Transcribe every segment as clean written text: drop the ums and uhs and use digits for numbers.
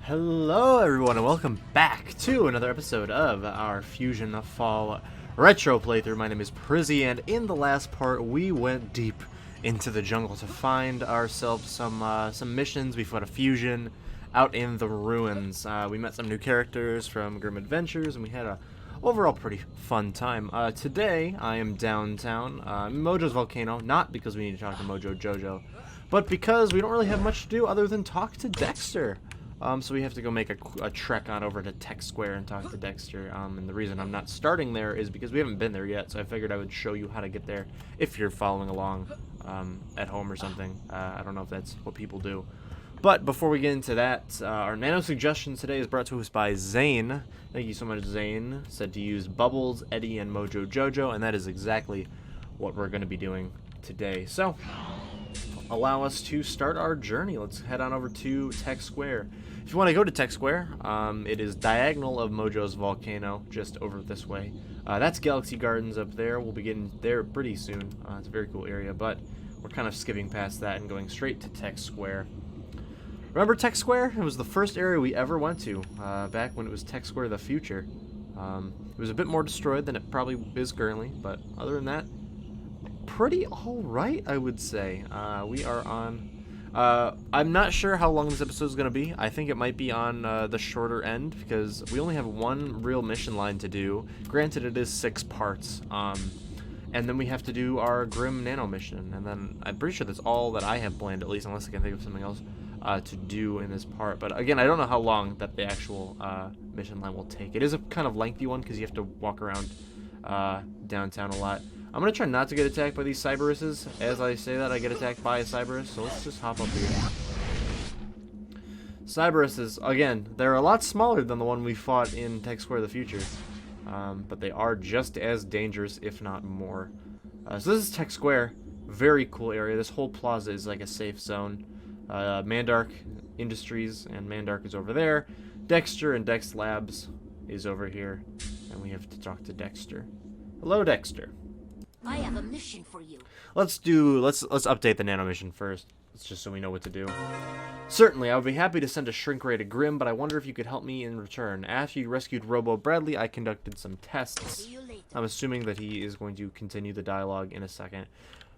Hello everyone and welcome back to another episode of our FusionFall retro playthrough. My name is Prizzy, and in the last part we went deep into the jungle to find ourselves some missions. We fought a fusion out in the ruins. We met some new characters from Grim Adventures, and we had a overall pretty fun time. Today I am downtown, Mojo's volcano, not because we need to talk to Mojo Jojo, but because we don't really have much to do other than talk to Dexter. So we have to go make a trek on over to Tech Square and talk to Dexter. And the reason I'm not starting there is because we haven't been there yet, so I figured I would show you how to get there if you're following along at home or something. I don't know if that's what people do. But before we get into that, our nano suggestion today is brought to us by Zane. Thank you so much, Zane. Said to use Bubbles, Eddie, and Mojo Jojo, and that is exactly what we're going to be doing today. So, allow us to start our journey. Let's head on over to Tech Square. If you want to go to Tech Square, it is diagonal of Mojo's volcano, just over this way. That's Galaxy Gardens up there. We'll be getting there pretty soon. It's a very cool area, but we're kind of skipping past that and going straight to Tech Square. Remember Tech Square? It was the first area we ever went to, back when it was Tech Square the Future. It was a bit more destroyed than it probably is currently, but other than that, pretty alright, I would say. We are on... I'm not sure how long this episode is going to be. I think it might be on the shorter end, because we only have one real mission line to do. Granted, it is 6 parts, and then we have to do our Grim Nano mission, and then I'm pretty sure that's all that I have planned, at least, unless I can think of something else to do in this part. But again, I don't know how long that the actual mission line will take. It is a kind of lengthy one, because you have to walk around downtown a lot. I'm going to try not to get attacked by these Cyberuses. As I say that, I get attacked by a Cyberus, so let's just hop up here. Cyberuses, again, they're a lot smaller than the one we fought in Tech Square of the Future. But they are just as dangerous, if not more. So this is Tech Square. Very cool area. This whole plaza is like a safe zone. Mandark Industries and Mandark is over there. Dexter and Dex Labs is over here. And we have to talk to Dexter. Hello, Dexter. I have a mission for you. Let's update the nano mission first. It's just so we know what to do. Certainly, I would be happy to send a shrink ray to Grim, but I wonder if you could help me in return. After you rescued Robo Bradley, I conducted some tests. See you later. I'm assuming that he is going to continue the dialogue in a second.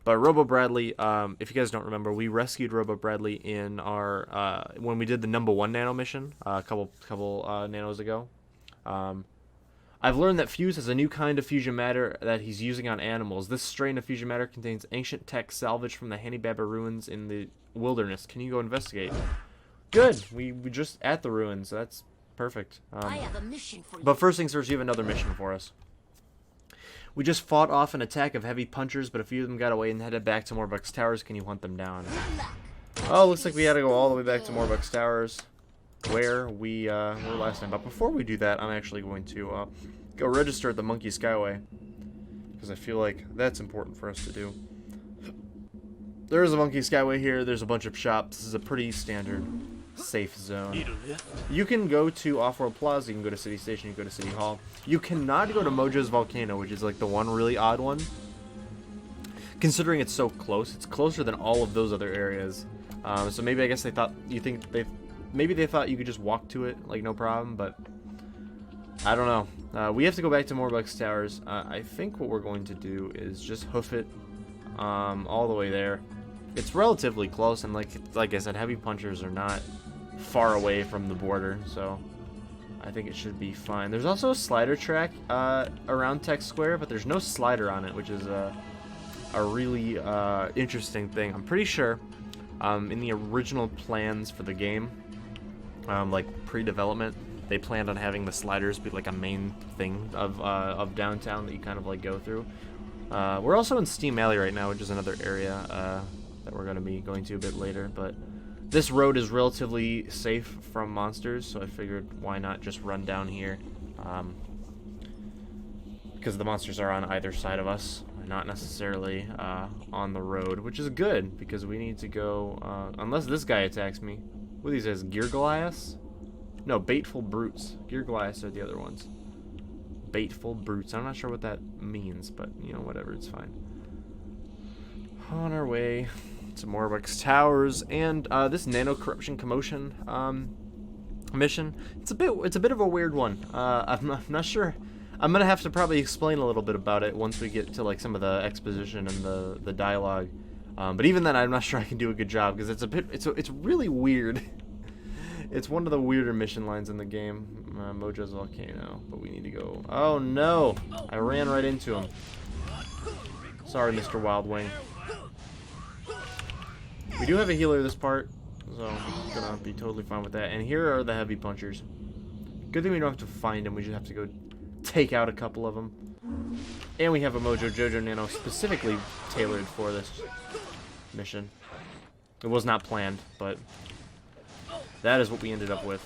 But Robo Bradley, if you guys don't remember, we rescued Robo Bradley in our when we did the #1 nano mission a couple nanos ago. I've learned that Fuse has a new kind of fusion matter that he's using on animals. This strain of fusion matter contains ancient tech salvaged from the Hanibaba ruins in the wilderness. Can you go investigate? Good. We just at the ruins. So that's perfect. I have a mission for you. But first things first, you have another mission for us. We just fought off an attack of heavy punchers, but a few of them got away and headed back to Morbuck's Towers. Can you hunt them down? Oh, looks like we had to go all the way back to Morbuck's Towers, where we were last time. But before we do that, I'm actually going to go register at the Monkey Skyway, because I feel like that's important for us to do. There's a Monkey Skyway here. There's a bunch of shops. This is a pretty standard safe zone. You can go to Offworld Plaza, you can go to City Station, you can go to City Hall. You cannot go to Mojo's Volcano, which is like the one really odd one. Considering it's so close, it's closer than all of those other areas. So maybe I guess maybe they thought you could just walk to it, like no problem, but I don't know. We have to go back to Morbuck's Towers. I think what we're going to do is just hoof it all the way there. It's relatively close, and like I said, heavy punchers are not far away from the border, so I think it should be fine. There's also a slider track around Tech Square, but there's no slider on it, which is a really interesting thing. I'm pretty sure in the original plans for the game, like pre-development, they planned on having the sliders be like a main thing of downtown that you kind of like go through. We're also in Steam Alley right now, which is another area that we're going to be going to a bit later, but this road is relatively safe from monsters, so I figured why not just run down here, because the monsters are on either side of us, not necessarily on the road, which is good, because we need to go, unless this guy attacks me. What he says, Gear Goliaths? No, Baitful Brutes. Gear Goliaths are the other ones. Baitful Brutes. I'm not sure what that means, but, you know, whatever, it's fine. On our way to Morbuck's Towers, and this nano Corruption Commotion, mission. It's a bit of a weird one. I'm not sure. I'm gonna have to probably explain a little bit about it once we get to like some of the exposition and the dialogue. But even then, I'm not sure I can do a good job because it's really weird. It's one of the weirder mission lines in the game. Mojo's volcano, but we need to go. Oh no! I ran right into him. Sorry, Mr. Wildwing. We do have a healer this part, so I'm gonna be totally fine with that. And here are the heavy punchers. Good thing we don't have to find them. We just have to go take out a couple of them. And we have a Mojo Jojo Nano specifically tailored for this mission. It was not planned, but that is what we ended up with.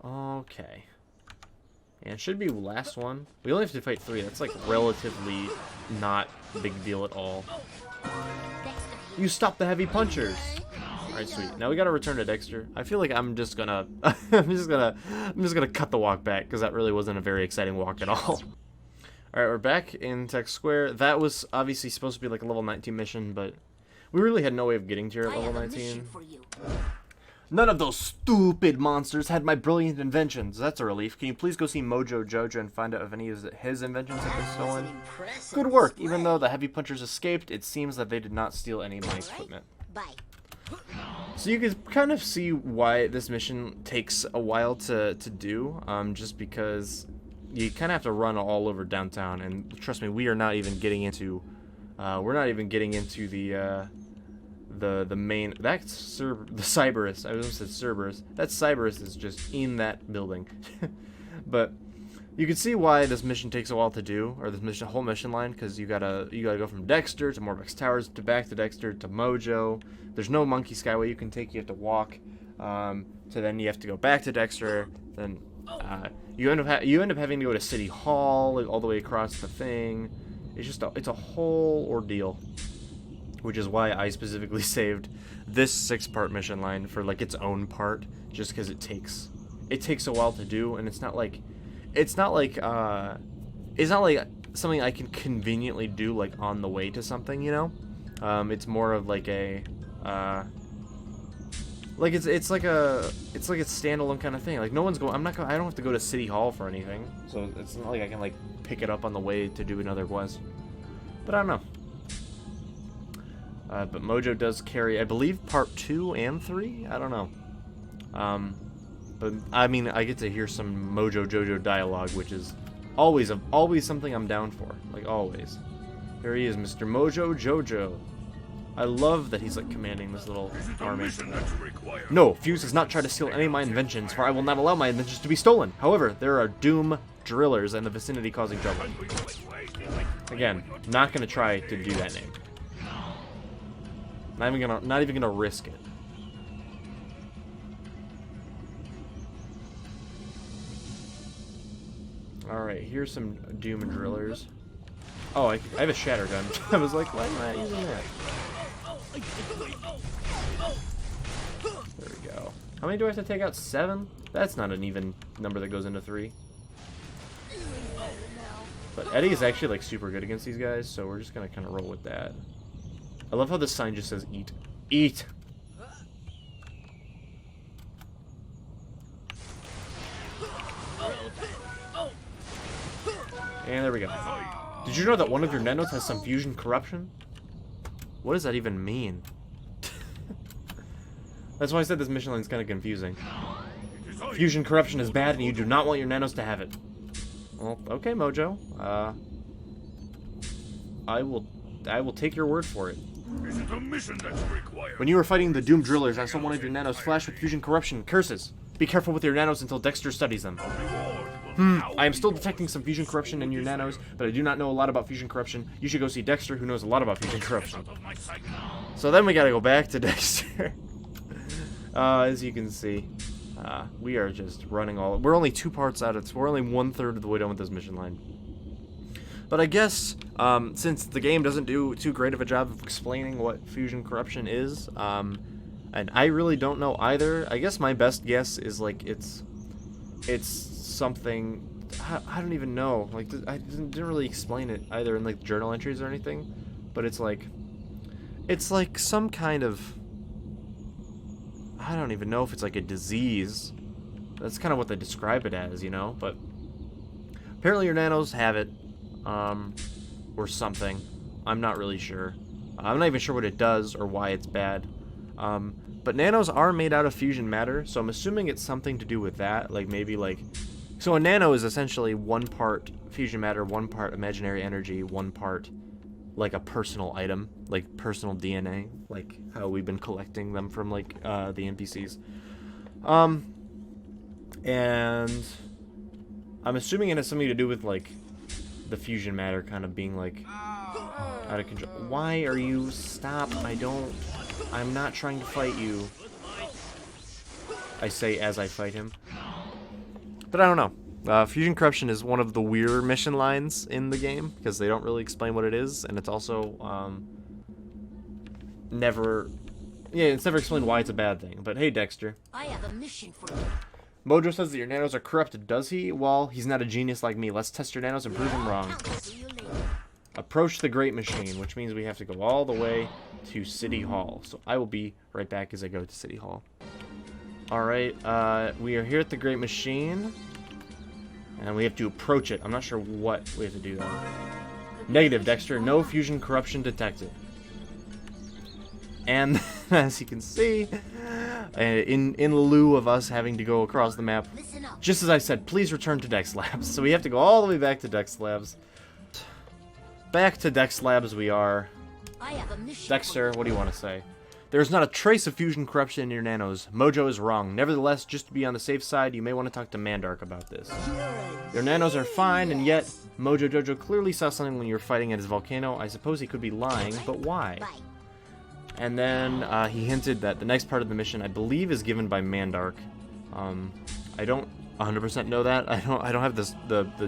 Okay. And it should be last one. We only have to fight 3. That's like relatively not a big deal at all. You stopped the heavy punchers. Alright, sweet. Now we gotta return to Dexter. I feel like I'm just gonna I'm just gonna cut the walk back because that really wasn't a very exciting walk at all. Alright, we're back in Tech Square. That was obviously supposed to be like a level 19 mission, but we really had no way of getting to here at level 19. None of those stupid monsters had my brilliant inventions. That's a relief. Can you please go see Mojo Jojo and find out if any of his inventions have been stolen? Good work. Even though the heavy punchers escaped, it seems that they did not steal any of my equipment. So you can kind of see why this mission takes a while to do, just because you kind of have to run all over downtown, and trust me, we are not even getting into, the main, that's the Cyberus. I almost said Cerberus. That Cyberus is just in that building. But you can see why this mission takes a while to do, or this whole mission line, because you gotta go from Dexter to Morbeck's Towers to back to Dexter to Mojo. There's no monkey skyway you can take. You have to walk. So then you have to go back to Dexter. Then you end up having to go to City Hall, like, all the way across the thing. It's just it's a whole ordeal. Which is why I specifically saved this 6-part mission line for like its own part, just because it takes a while to do, and it's not like something I can conveniently do like on the way to something, you know. It's more of like a like it's like a standalone kind of thing. Like no one's going. I don't have to go to City Hall for anything, so it's not like I can like pick it up on the way to do another quest. But I don't know. But Mojo does carry, I believe, part 2 and 3? I don't know. But, I mean, I get to hear some Mojo Jojo dialogue, which is always something I'm down for. Like, always. Here he is, Mr. Mojo Jojo. I love that he's, like, commanding this little army. No, Fuse has not tried to steal any of my inventions, for I will not allow my inventions to be stolen. However, there are Doom drillers in the vicinity causing trouble. Again, not going to try to do that name. Not even gonna risk it. All right, here's some Doom drillers. Oh, I have a shatter gun. I was like, why am I not using that? There we go. How many do I have to take out? 7? That's not an even number that goes into 3. But Eddie is actually like super good against these guys, so we're just gonna kind of roll with that. I love how this sign just says eat. Eat! And there we go. Did you know that one of your nanos has some fusion corruption? What does that even mean? That's why I said this mission line is kind of confusing. Fusion corruption is bad and you do not want your nanos to have it. Well, okay, Mojo. I will take your word for it. Is it a mission that's required? When you were fighting the Doom Drillers, I saw one of your nanos flash with fusion corruption. Curses. Be careful with your nanos until Dexter studies them. I am still detecting some fusion corruption in your nanos, but I do not know a lot about fusion corruption. You should go see Dexter, who knows a lot about fusion corruption. So then we gotta go back to Dexter. As you can see, we are just running all... We're only 2 parts out. We're only 1/3 of the way done with this mission line. But I guess, since the game doesn't do too great of a job of explaining what fusion corruption is, and I really don't know either, I guess my best guess is, like, it's something, I don't even know, like, I didn't really explain it either in, like, journal entries or anything, but it's like some kind of I don't even know if it's like a disease. That's kind of what they describe it as, you know, but apparently your nanos have it, or something. I'm not really sure. I'm not even sure what it does or why it's bad. But nanos are made out of fusion matter, so I'm assuming it's something to do with that. Like maybe like, so a nano is essentially 1 part fusion matter, 1 part imaginary energy, 1 part like a personal item, like personal DNA, like how we've been collecting them from like the NPCs. And I'm assuming it has something to do with like the fusion matter kind of being like out of control. Why are you? Stop. I'm not trying to fight you. I say as I fight him. But I don't know. Fusion Corruption is one of the weirder mission lines in the game because they don't really explain what it is, and it's also never explained why it's a bad thing. But hey, Dexter. I have a mission for you. Mojo says that your nanos are corrupted. Does he? Well, he's not a genius like me. Let's test your nanos and prove him wrong. See you later. Approach the Great Machine, which means we have to go all the way to City Hall. So I will be right back as I go to City Hall. Alright, we are here at the Great Machine. And we have to approach it. I'm not sure what we have to do, though. Negative, Dexter. No fusion corruption detected. And, as you can see, in lieu of us having to go across the map, Listen up. just as I said, please return to Dex Labs. So we have to go all the way back to Dex Labs. Back to Dex Labs we are. I have a mission. Dexter, what do you want to say? There is not a trace of fusion corruption in your nanos. Mojo is wrong. Nevertheless, just to be on the safe side, you may want to talk to Mandark about this. Your nanos are fine, and yet Mojo Jojo clearly saw something when you were fighting at his volcano. I suppose he could be lying, but why? Bye. And then he hinted that the next part of the mission, I believe, is given by Mandark. I don't 100% know that. I don't have the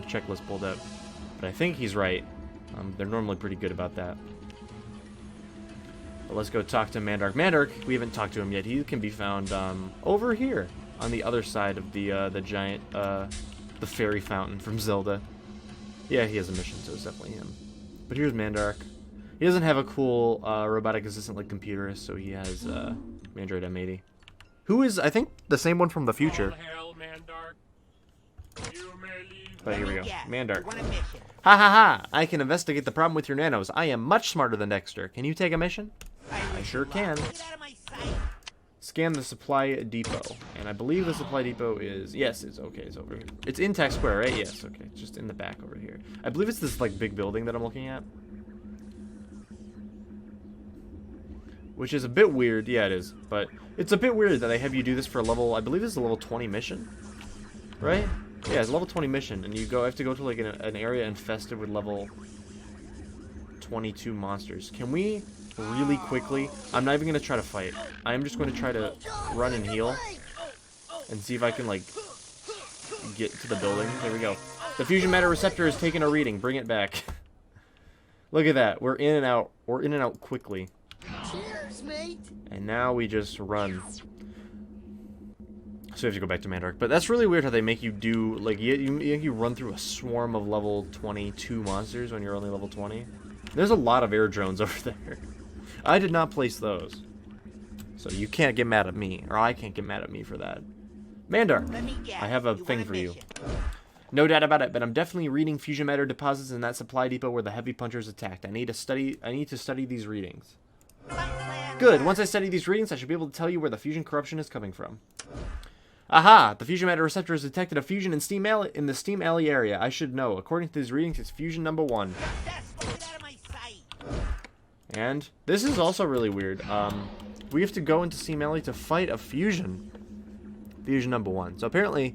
checklist pulled up, but I think he's right. They're normally pretty good about that. But let's go talk to Mandark. Mandark, we haven't talked to him yet. He can be found over here on the other side of the giant, the fairy fountain from Zelda. Yeah, he has a mission, so it's definitely him. But here's Mandark. He doesn't have a cool robotic assistant like Computerist, so he has Mandroid M80. Who is, I think, the same one from the future. All hail, Mandark. You may leave. But here we go. Yeah, Mandark. want a mission. Ha ha ha! I can investigate the problem with your nanos. I am much smarter than Dexter. Can you take a mission? I sure can. Get out of my sight. Scan the supply depot. And I believe the supply depot is... Yes, it's okay. It's over here. It's in Tech Square, right? Yes, okay. It's just in the back over here. I believe it's this, like, big building that I'm looking at. Which is a bit weird. Yeah, it is. But it's a bit weird that they have you do this for a level... I believe this is a level 20 mission. Right? Yeah, it's a level 20 mission. And you have to go to, like, an area infested with level 22 monsters. Can we... really quickly, I'm not even going to try to fight. I'm just going to try to run and heal and see if I can, like, get to the building. There we go. The fusion matter receptor is taking a reading. Bring it back. Look at that. We're in and out. We're in and out quickly. Cheers, mate. And now we just run. So we have to go back to Mandark. But that's really weird how they make you do, like, you run through a swarm of level 22 monsters when you're only level 20. There's a lot of air drones over there. I did not place those. So you can't get mad at me, or I can't get mad at me for that. Mandark, Let me guess. I have a You thing want for you. mission? No doubt about it, but I'm definitely reading fusion matter deposits in that supply depot where the heavy punchers attacked. I need to study these readings. Good. Once I study these readings, I should be able to tell you where the fusion corruption is coming from. Aha! The fusion matter receptor has detected a fusion in the Steam Alley area. I should know. According to these readings, it's fusion number 1. Get out of my sight. And this is also really weird. We have to go into Steam Alley to fight a fusion. Fusion number 1. So apparently,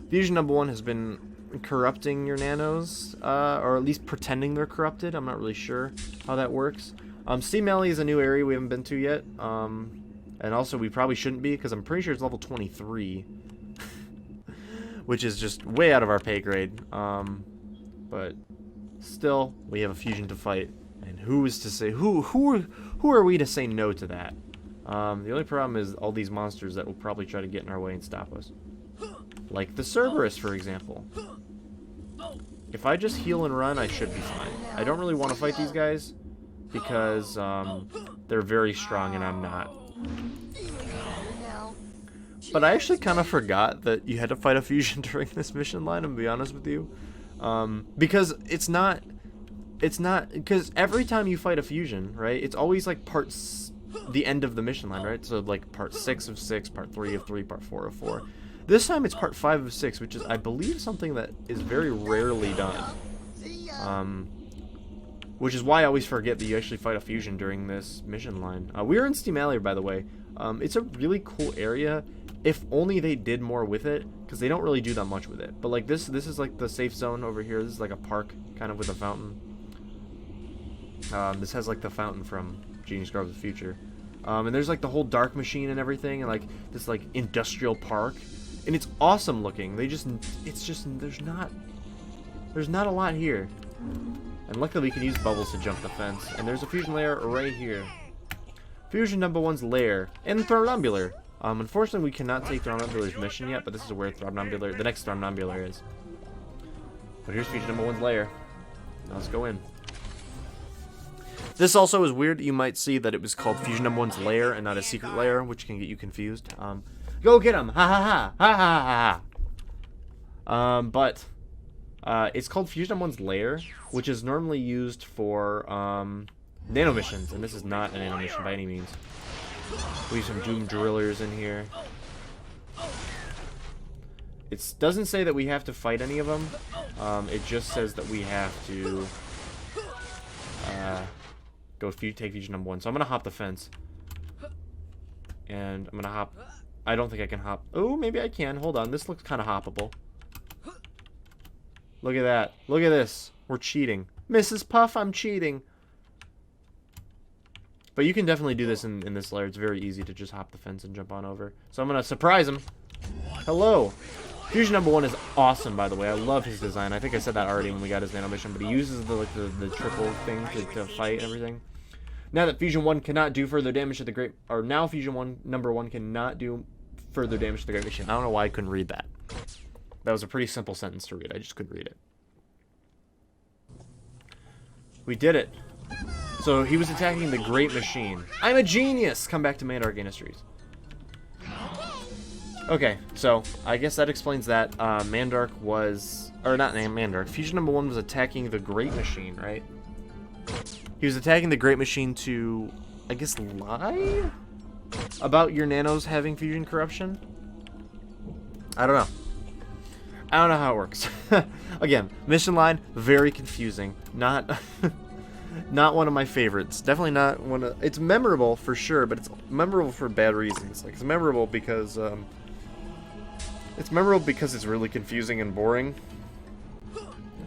fusion number 1 has been corrupting your nanos, or at least pretending they're corrupted. I'm not really sure how that works. Steam Alley is a new area we haven't been to yet. And also we probably shouldn't be, because I'm pretty sure it's level 23. Which is just way out of our pay grade. But still, we have a fusion to fight. And who is to say, who are we to say no to that? The only problem is all these monsters that will probably try to get in our way and stop us. Like the Cerberus, for example. If I just heal and run, I should be fine. I don't really want to fight these guys because they're very strong and I'm not. But I actually kind of forgot that you had to fight a fusion during this mission line, I'm gonna be honest with you. Because it's not, because every time you fight a fusion, right, it's always like the end of the mission line, right? So like part 6 of 6, part 3 of 3, part 4 of 4. This time it's part 5 of 6, which is, I believe, something that is very rarely done. Which is why I always forget that you actually fight a fusion during this mission line. We're in Steam Alley, by the way. It's a really cool area. If only they did more with it, because they don't really do that much with it. But like this is like the safe zone over here. This is like a park, kind of with a fountain. This has like the fountain from Genius Grove of the Future. And there's like the whole dark machine and everything, and like this like industrial park. And it's awesome looking. There's not a lot here. And luckily we can use bubbles to jump the fence. And there's a fusion layer right here. Fusion number 1's lair. And Thrombular. Unfortunately we cannot take Thrombular's mission yet, but this is where the next Thrombular is. But here's fusion number 1's lair. Now let's go in. This also is weird. You might see that it was called fusion number 1's lair and not a secret lair, which can get you confused. Go get him! Ha ha ha! Ha ha ha ha! It's called fusion number 1's lair, which is normally used for nano missions, and this is not a nano mission by any means. We have some Doom Drillers in here. It doesn't say that we have to fight any of them. It just says that we have to take fusion number 1. So I'm gonna hop the fence, and I'm gonna hop. I don't think I can hop. Oh, maybe I can. Hold on. This looks kind of hoppable. Look at that. Look at this. We're cheating. Mrs. Puff, I'm cheating. But you can definitely do this in this layer. It's very easy to just hop the fence and jump on over. So I'm going to surprise him. Hello. Fusion number 1 is awesome, by the way. I love his design. I think I said that already when we got his nano mission. But he uses the triple thing to fight and everything. Now that Fusion 1 cannot do further damage to the Great... Or now Fusion number 1 cannot do further damage to the Great Machine. I don't know why I couldn't read that. That was a pretty simple sentence to read. I just couldn't read it. We did it. So he was attacking the Great Machine. I'm a genius! Come back to Mandark Industries. Okay, so I guess that explains that. Mandark was... Or not Mandark. Fusion number 1 was attacking the Great Machine, right? He was attacking the Great Machine to, I guess, lie about your nanos having fusion corruption? I don't know. I don't know how it works. Again, mission line, very confusing. Not not one of my favorites. Definitely not one of... It's memorable for sure, but it's memorable for bad reasons. Like, it's memorable because it's really confusing and boring.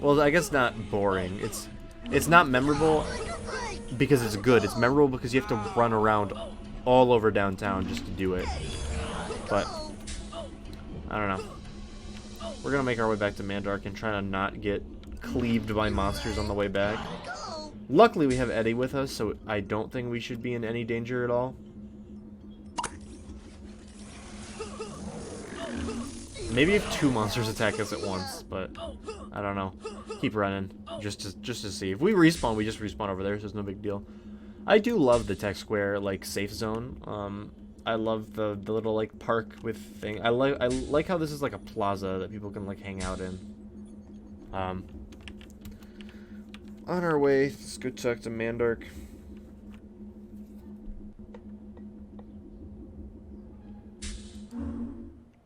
Well, I guess not boring. It's not memorable because it's good. It's memorable because you have to run around all over downtown just to do it. But I don't know. We're gonna make our way back to Mandark and try to not get cleaved by monsters on the way back. Luckily we have Eddie with us, so I don't think we should be in any danger at all. Maybe if 2 monsters attack us at once, but I don't know. Keep running, just to see. If we respawn, we just respawn over there, so it's no big deal. I do love the Tech Square like safe zone. I love the little like park with thing. I like how this is like a plaza that people can like hang out in. On our way, let's go talk to Mandark.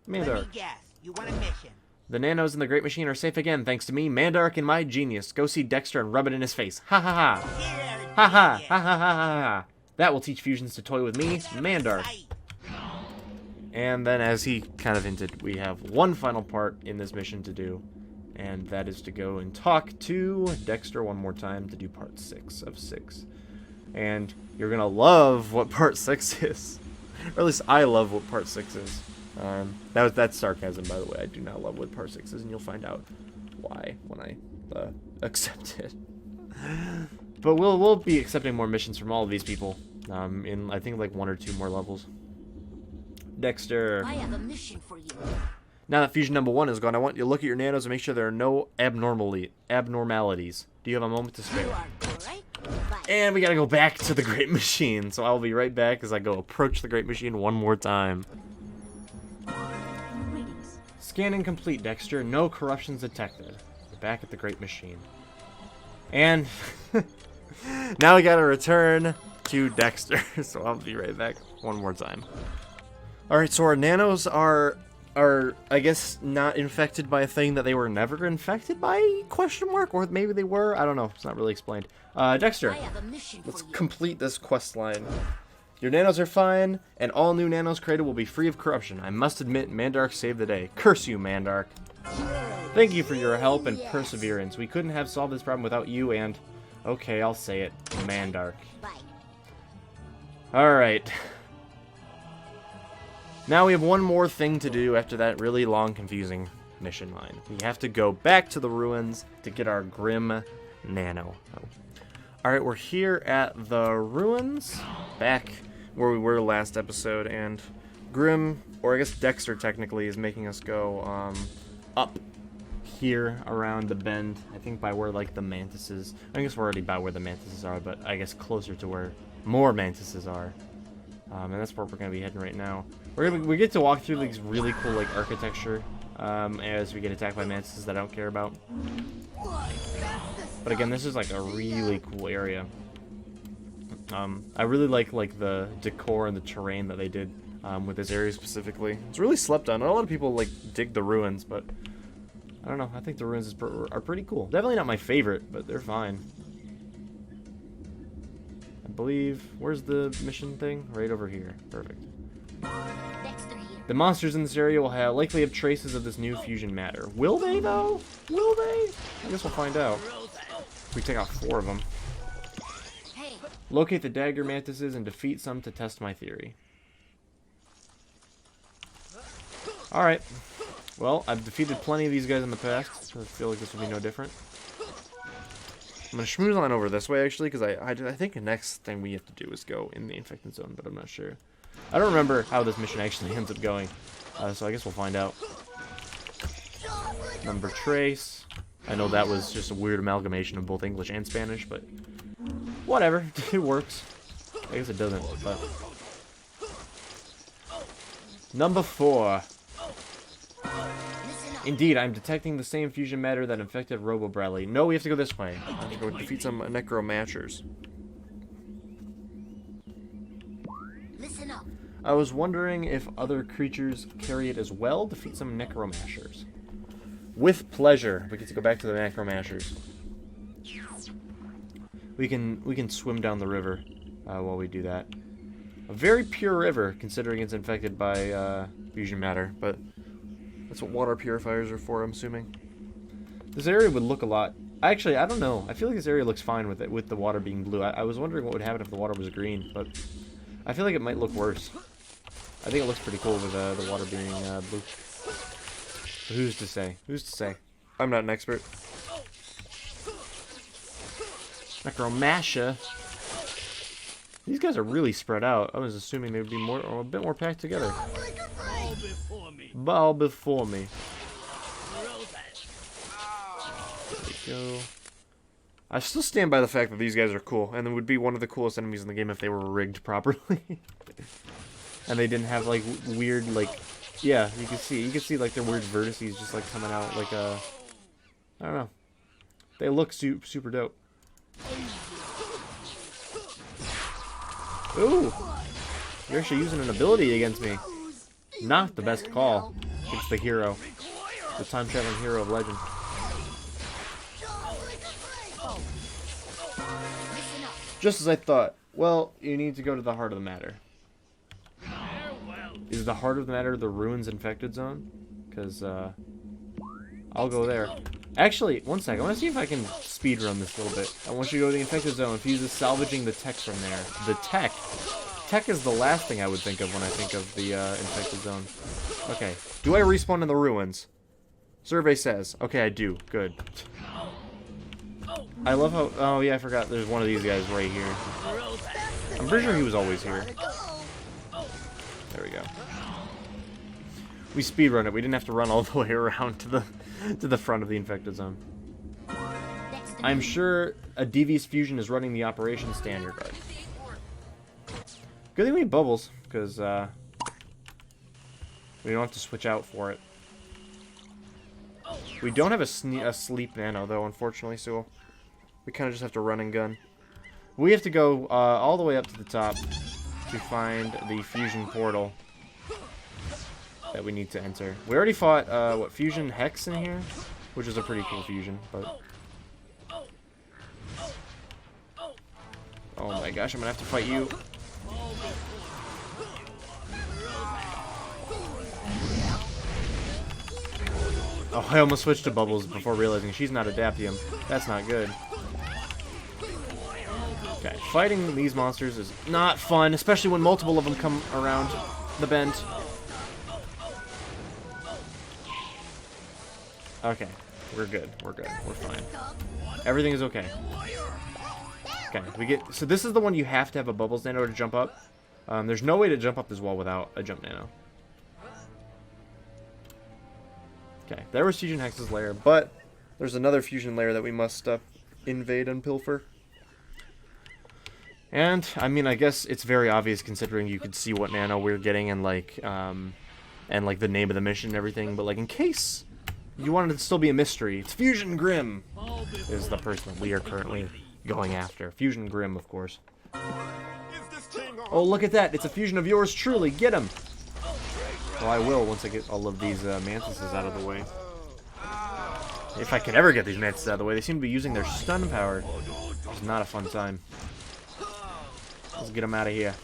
Mandark. Let me guess. You want a mission? The nanos in the Great Machine are safe again, thanks to me, Mandark, and my genius. Go see Dexter and rub it in his face. Ha ha ha. Ha ha ha ha ha ha ha. That will teach fusions to toy with me, Mandark. And then, as he kind of hinted, we have one final part in this mission to do, and that is to go and talk to Dexter one more time to do part 6 of 6. And you're gonna love what part 6 is. Or at least I love what part 6 is. That's sarcasm, by the way. I do not love what part 6 is, and you'll find out why when I accept it. But we'll be accepting more missions from all of these people in I think like 1 or 2 more levels. Dexter. I have a mission for you. Now that fusion number 1 is gone, I want you to look at your nanos and make sure there are no abnormalities. Do you have a moment to spare? You are great, but And we gotta go back to the Great Machine, so I'll be right back as I go approach the Great Machine one more time. Scanning complete, Dexter. No corruptions detected. We're back at the Great Machine. And now we gotta return to Dexter. So I'll be right back one more time. Alright, so our nanos are I guess not infected by a thing that they were never infected by? Question mark? Or maybe they were? I don't know. It's not really explained. Dexter, I have a mission let's for you. complete this quest line. Your nanos are fine, and all new nanos created will be free of corruption. I must admit, Mandark saved the day. Curse you, Mandark. Thank you for your help and perseverance. We couldn't have solved this problem without you and... Okay, I'll say it. Mandark. Bye. Alright. Now we have one more thing to do after that really long, confusing mission line. We have to go back to the ruins to get our Grim Nano. Oh. Alright, we're here at the ruins, back where we were last episode, and Grim, or I guess Dexter technically, is making us go up here around the bend. I think by where like the mantises, I guess we're already by where the mantises are, but I guess closer to where more mantises are. And that's where we're going to be heading right now. We get to walk through these really cool like architecture as we get attacked by mantises that I don't care about. But again, this is like a really cool area. I really like the decor and the terrain that they did with this area specifically. It's really slept on. Not a lot of people like dig the ruins, but I don't know. I think the ruins are pretty cool. Definitely not my favorite, but they're fine. I believe, where's the mission thing? Right over here. Perfect. Dexter here. The monsters in this area will likely have traces of this new fusion matter. Will they, though? Will they? I guess we'll find out. We take out 4 of them. Hey, Locate the dagger mantises and defeat some to test my theory. Alright. Well, I've defeated plenty of these guys in the past, so I feel like this will be no different. I'm going to schmooze on over this way, actually, because I think the next thing we have to do is go in the infected zone, but I'm not sure. I don't remember how this mission actually ends up going, so I guess we'll find out. Number trace. I know that was just a weird amalgamation of both English and Spanish, but whatever. It works. I guess it doesn't, but... Number 4. listen up. Indeed, I'm detecting the same fusion matter that infected Robo-Bradley. No, we have to go this way. I have to go defeat some necromashers. Listen up. I was wondering if other creatures carry it as well. Defeat some necromashers. With pleasure. We get to go back to the necromashers. We can swim down the river while we do that. A very pure river, considering it's infected by fusion matter, but that's what water purifiers are for, I'm assuming. This area would look a lot... Actually, I don't know. I feel like this area looks fine with it, with the water being blue. I was wondering what would happen if the water was green, but I feel like it might look worse. I think it looks pretty cool with the water being blue. But who's to say? Who's to say? I'm not an expert. Necromasha. These guys are really spread out. I was assuming they would be a bit more packed together. All before me. Bow before me. There we go. I still stand by the fact that these guys are cool, and they would be one of the coolest enemies in the game if they were rigged properly. And they didn't have like weird like, yeah, you can see like their weird vertices just like coming out like I don't know. They look super dope. Ooh, you're actually using an ability against me. Not the best call. It's the hero, the time traveling hero of legend. Listen up. Just as I thought. Well, you need to go to the heart of the matter. Is the heart of the matter the ruins infected zone? Because, I'll go there. Actually, one sec. I want to see if I can speedrun this a little bit. I want you to go to the infected zone. If you use salvaging the tech from there. The tech. Tech is the last thing I would think of when I think of the, infected zone. Okay. Do I respawn in the ruins? Survey says. Okay, I do. Good. I love how... Oh, yeah, I forgot. There's one of these guys right here. I'm pretty sure he was always here. There we go. We speedrun it. We didn't have to run all the way around to the front of the infected zone. Dexter. I'm sure a devious fusion is running the operation standard. Right? Good thing we have bubbles, because we don't have to switch out for it. We don't have a sleep nano, though, unfortunately, so we kind of just have to run and gun. We have to go all the way up to the top to find the fusion portal that we need to enter. We already fought, what, Fusion Hex in here? Which is a pretty cool fusion, but... Oh my gosh, I'm gonna have to fight you. Oh, I almost switched to Bubbles before realizing she's not Adaptium. That's not good. Okay, fighting these monsters is not fun, especially when multiple of them come around the bend. Okay, we're good. We're good. We're fine. Everything is okay. Okay, we get. So this is the one you have to have a Bubbles nano to jump up. There's no way to jump up this wall without a jump nano. Okay, there was Fusion Hex's lair, but there's another fusion lair that we must invade and pilfer. And I mean, I guess it's very obvious considering you could see what nano we're getting and like the name of the mission and everything. But like, in case you wanted it to still be a mystery, it's Fusion Grim is the person that we are currently going after. Fusion Grim, of course. Oh, look at that! It's a fusion of yours truly. Get him! Well, I will once I get all of these mantises out of the way. If I can ever get these mantises out of the way. They seem to be using their stun power. It's not a fun time. Let's get them out of here.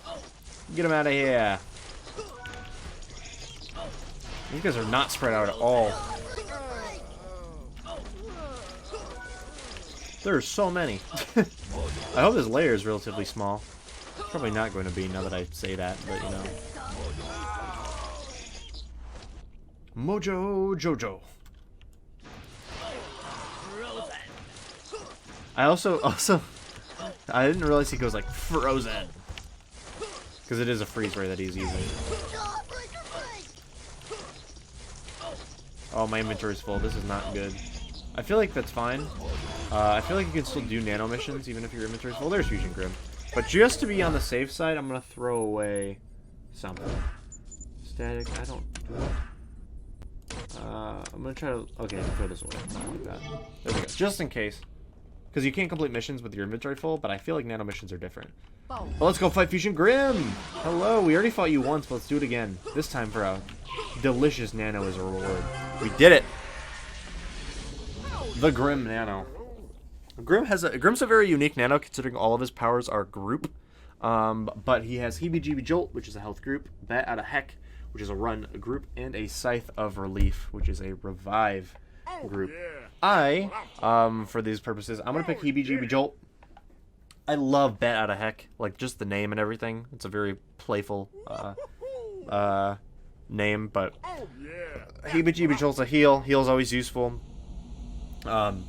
Get them out of here. These guys are not spread out at all. There are so many. I hope this layer is relatively small. It's probably not going to be now that I say that, but you know. Mojo Jojo. I also I didn't realize he goes like frozen, because it is a freeze ray that he's using. Oh, my inventory's full. This is not good. I feel like that's fine. I feel like you can still do nano missions even if your inventory's full. There's Fusion Grim. But just to be on the safe side, I'm gonna throw away something. Static. I don't. I'm gonna try to. Okay, throw this away. Something like that. There we go. Just in case. Because you can't complete missions with your inventory full, but I feel like nano missions are different. Well, let's go fight Fusion Grim! Hello, we already fought you once, but let's do it again. This time for a delicious nano as a reward. We did it! The Grim Nano. Grim's a very unique nano, considering all of his powers are group. But he has Heebie-Jeebie Jolt, which is a health group, Bat Outta Heck, which is a run group, and a Scythe of Relief, which is a revive group. For these purposes, I'm gonna pick Heebie-Jeebie Jolt. I love Bat Outta Heck, like just the name and everything. It's a very playful name, but Heebie-Jeebie Jolt's a heal. Heal's always useful. And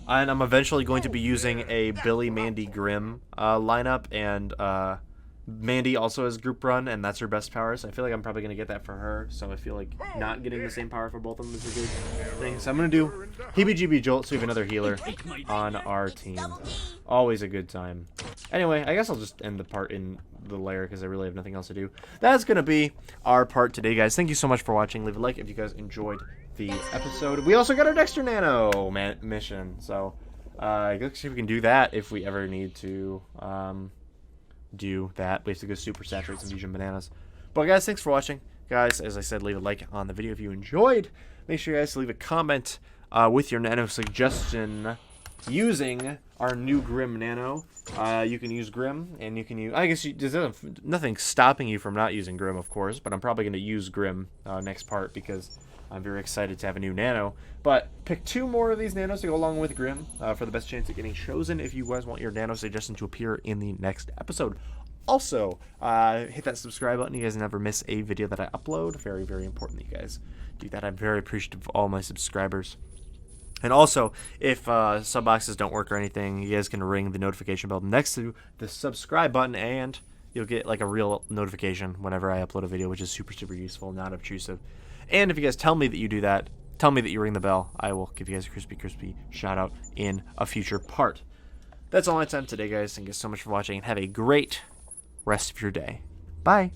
I'm eventually going to be using a Billy Mandy Grimm lineup, and Mandy also has group run, and that's her best power, so I feel like I'm probably going to get that for her, so I feel like not getting the same power for both of them is a good thing. So I'm going to do Heebie-Jeebie Jolt, so we have another healer on our team. Always a good time. Anyway, I guess I'll just end the part in the lair, because I really have nothing else to do. That's going to be our part today, guys. Thank you so much for watching. Leave a like if you guys enjoyed the episode. We also got our Dexter Nano mission, so let's see if we can do that if we ever need to do that. We have to go super saturate some Fusion Bananas. But guys, thanks for watching. Guys, as I said, leave a like on the video if you enjoyed. Make sure you guys leave a comment with your nano suggestion using our new Grim Nano. You can use Grim, and you can use... I guess there's nothing stopping you from not using Grim, of course, but I'm probably going to use Grim next part because I'm very excited to have a new nano. But pick 2 more of these nanos to go along with Grim for the best chance of getting chosen if you guys want your nano suggestion to appear in the next episode. Also, hit that subscribe button. You guys never miss a video that I upload. Very, very important that you guys do that. I'm very appreciative of all my subscribers. And also, if sub boxes don't work or anything, you guys can ring the notification bell next to the subscribe button, and you'll get like a real notification whenever I upload a video, which is super, super useful, not obtrusive. And if you guys tell me that you do that, tell me that you ring the bell, I will give you guys a crispy shout out in a future part. That's all I have time today, guys. Thank you so much for watching, and have a great rest of your day. Bye.